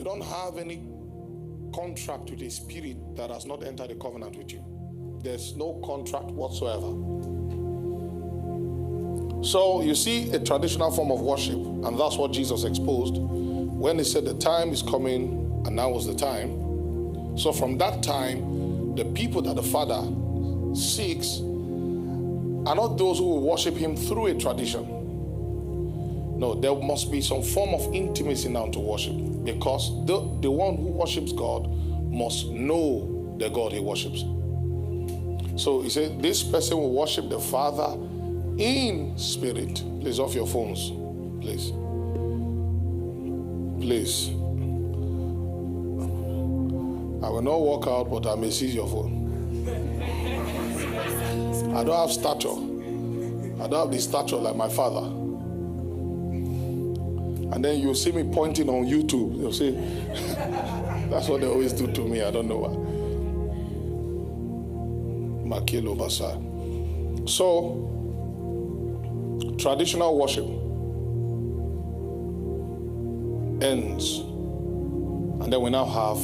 don't have any contract with a spirit that has not entered a covenant with you. There's no contract whatsoever. So you see a traditional form of worship, and that's what Jesus exposed when he said the time is coming, and now was the time. So from that time, the people that the Father seeks are not those who will worship him through a tradition. No, there must be some form of intimacy now to worship, because the one who worships God must know the God he worships. So he said, this person will worship the Father in spirit. Please, off your phones. Please. Please. I will not walk out, but I may seize your phone. I don't have stature. I don't have the stature like my father. And then you see me pointing on YouTube. You'll say, that's what they always do to me. I don't know why. Makilo Basa. So, traditional worship ends. And then we now have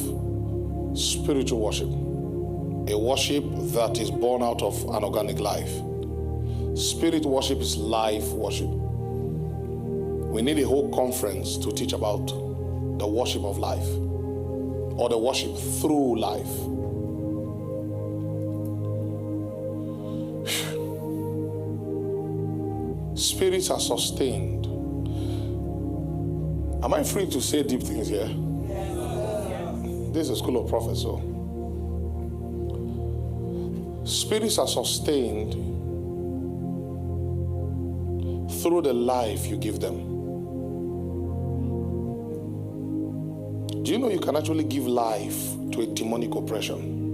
spiritual worship. A worship that is born out of an organic life. Spirit worship is life worship. We need a whole conference to teach about the worship of life, or the worship through life. Spirits are sustained. Am I free to say deep things here? This is a school of prophets, so. Spirits are sustained through the life you give them. Do you know you can actually give life to a demonic oppression?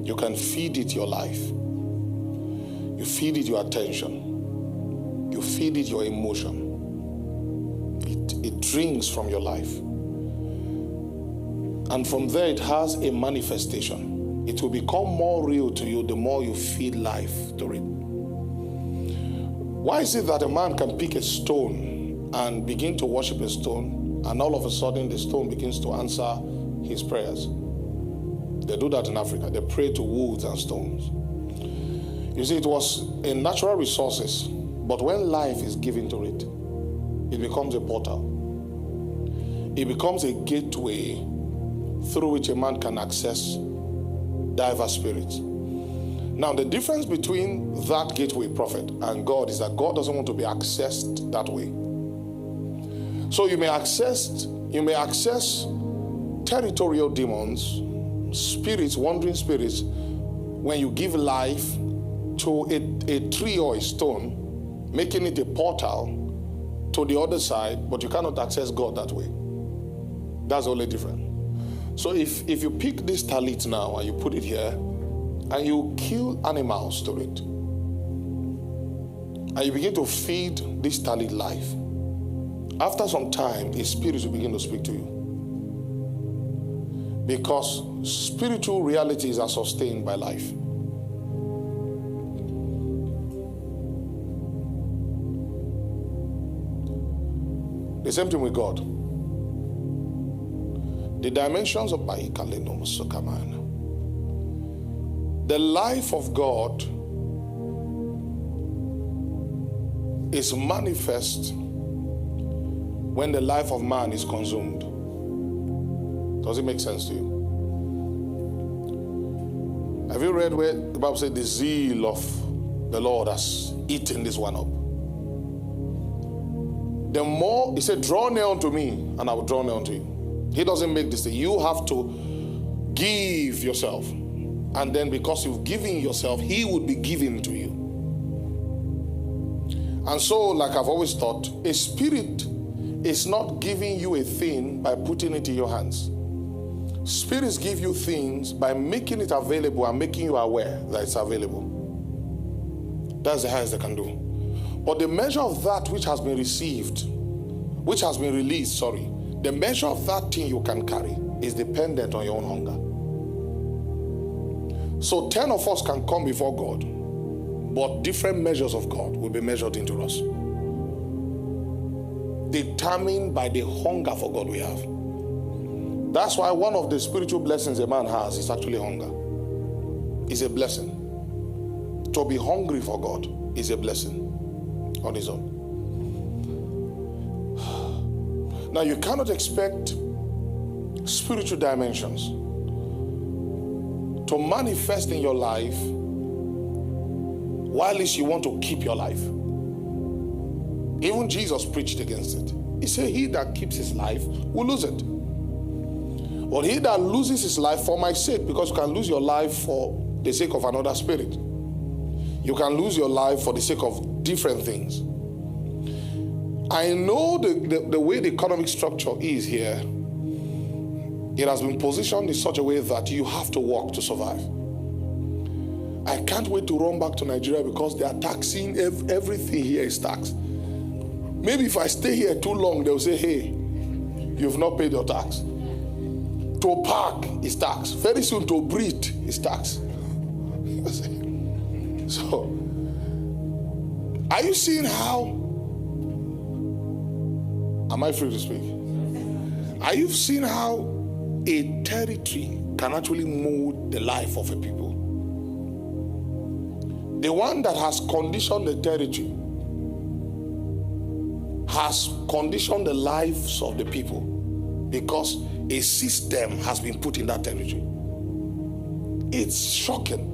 You can feed it your life. You feed it your attention. You feed it your emotion. It drinks from your life. And from there it has a manifestation. It will become more real to you the more you feed life to it. Why is it that a man can pick a stone and begin to worship a stone, and all of a sudden the stone begins to answer his prayers? They do that in Africa. They pray to woods and stones. You see, it was a natural resources, but when life is given to it, it becomes a portal. It becomes a gateway through which a man can access diverse spirits. Now, the difference between that gateway prophet and God is that God doesn't want to be accessed that way. So you may access territorial demons, spirits, wandering spirits, when you give life to a tree or a stone, making it a portal to the other side, but you cannot access God that way. That's the only difference. So if you pick this talit now and you put it here, and you kill animals to it, and you begin to feed this talit life, after some time, a spirit will begin to speak to you. Because spiritual realities are sustained by life. The same thing with God. The dimensions of the life of God is manifest when the life of man is consumed. Does it make sense to you? Have you read where the Bible said the zeal of the Lord has eaten this one up? The more, he said, draw near unto me and I will draw near unto you. He doesn't make this thing. You have to give yourself. And then because you've given yourself, he would be given to you. And so, like I've always thought, a spirit is not giving you a thing by putting it in your hands. Spirits give you things by making it available and making you aware that it's available. That's the highest they can do. But the measure of that which has been received, which has been released, the measure of that thing you can carry is dependent on your own hunger. So 10 of us can come before God, but different measures of God will be measured into us. Determined by the hunger for God we have. That's why one of the spiritual blessings a man has is actually hunger. It's a blessing. To be hungry for God is a blessing on its own. Now, you cannot expect spiritual dimensions to manifest in your life while you want to keep your life. Even Jesus preached against it. He said, he that keeps his life will lose it. But he that loses his life for my sake, because you can lose your life for the sake of another spirit. You can lose your life for the sake of different things. I know the way the economic structure is here, it has been positioned in such a way that you have to work to survive. I can't wait to run back to Nigeria because they are taxing, everything here is taxed. Maybe if I stay here too long, they'll say, hey, you've not paid your tax. To park is tax. Very soon to breathe is tax. So, are you seeing how? Am I free to speak? Are you seeing how a territory can actually mold the life of a people? The one that has conditioned the territory has conditioned the lives of the people because a system has been put in that territory. It's shocking.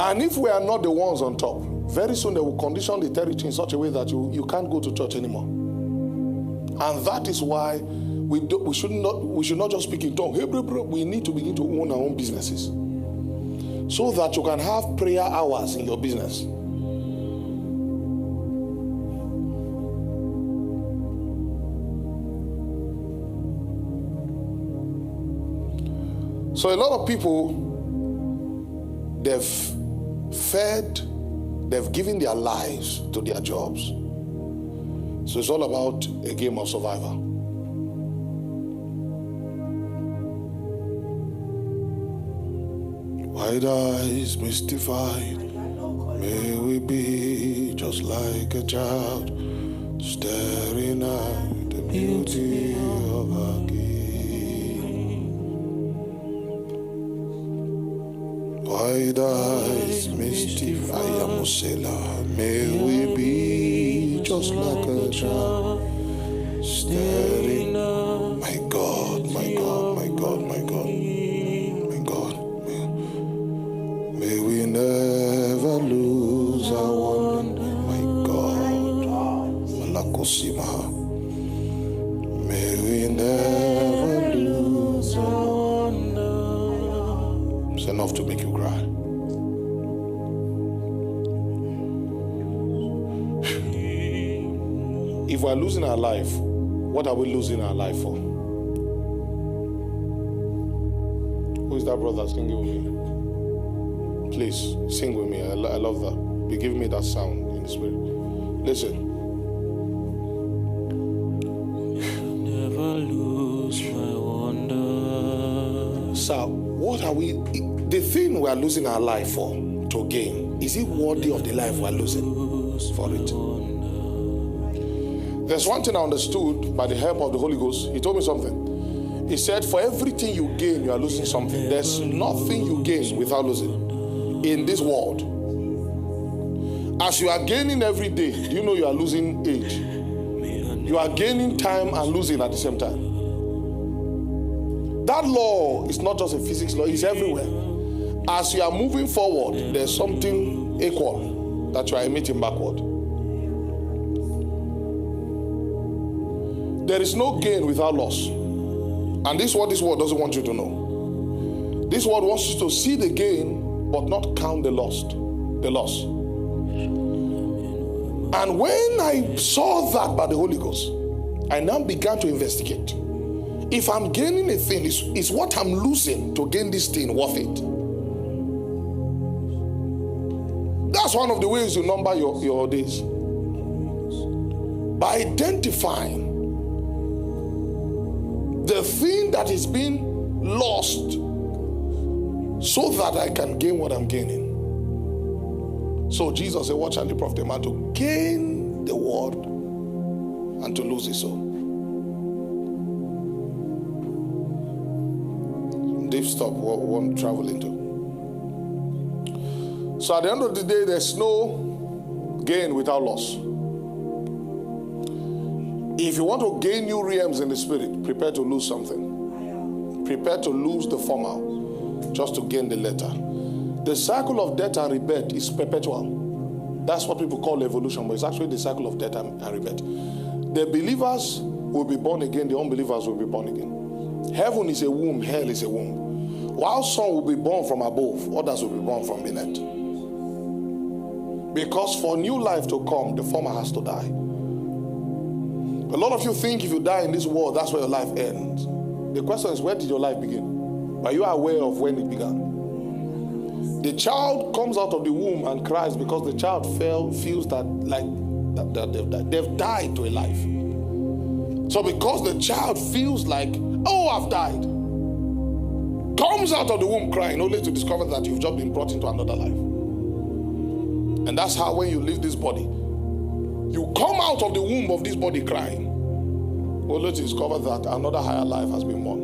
And if we are not the ones on top, very soon they will condition the territory in such a way that you can't go to church anymore. And that is why we should not just speak in tongues. Hey, bro, we need to begin to own our own businesses so that you can have prayer hours in your business. So a lot of people, they've given their lives to their jobs. So it's all about a game of survival. Wide eyes mystified, may we be just like a child, staring at the beauty of our King. Wide eyes mystified, may we be just like a child, staring. My God, my God, my God, my God, my God. May we never lose our wonder, my God. Malakosima. May we never lose our wonder. It's enough to make you cry. If we're losing our life, what are we losing our life for? Who is that brother singing with me? Please, sing with me. I love that. Be giving me that sound in the spirit. Listen. Never lose my wonder. So, what are we... The thing we are losing our life for, to gain, is it worthy of the life we are losing for it? There's one thing I understood by the help of the Holy Ghost. He told me something. He said, for everything you gain, you are losing something. There's nothing you gain without losing in this world. As you are gaining every day, you know you are losing age. You are gaining time and losing at the same time. That law is not just a physics law, it's everywhere. As you are moving forward, there's something equal that you are emitting backward. There is no gain without loss. And this is what this world doesn't want you to know. This world wants you to see the gain, but not count the loss. And when I saw that by the Holy Ghost, I now began to investigate. If I'm gaining a thing, is what I'm losing to gain this thing worth it? That's one of the ways you number your days. By identifying the thing that is being lost so that I can gain what I'm gaining. So Jesus said, what shall it profit a man to gain the world and to lose his soul? if stop, won't travel into. So at the end of the day, there's no gain without loss. If you want to gain new realms in the spirit, prepare to lose something. Prepare to lose the former just to gain the latter. The cycle of death and rebirth is perpetual. That's what people call evolution, but it's actually the cycle of death and rebirth. The believers will be born again, the unbelievers will be born again. Heaven is a womb, hell is a womb. While some will be born from above, others will be born from beneath. Because for new life to come, the former has to die. A lot of you think if you die in this world, that's where your life ends. The question is, where did your life begin? Are you aware of when it began? The child comes out of the womb and cries because the child feels that they've died to a life. So because the child feels like, oh, I've died, comes out of the womb crying, only to discover that you've just been brought into another life. And that's how when you leave this body, you come out of the womb of this body crying, only to discover that another higher life has been born.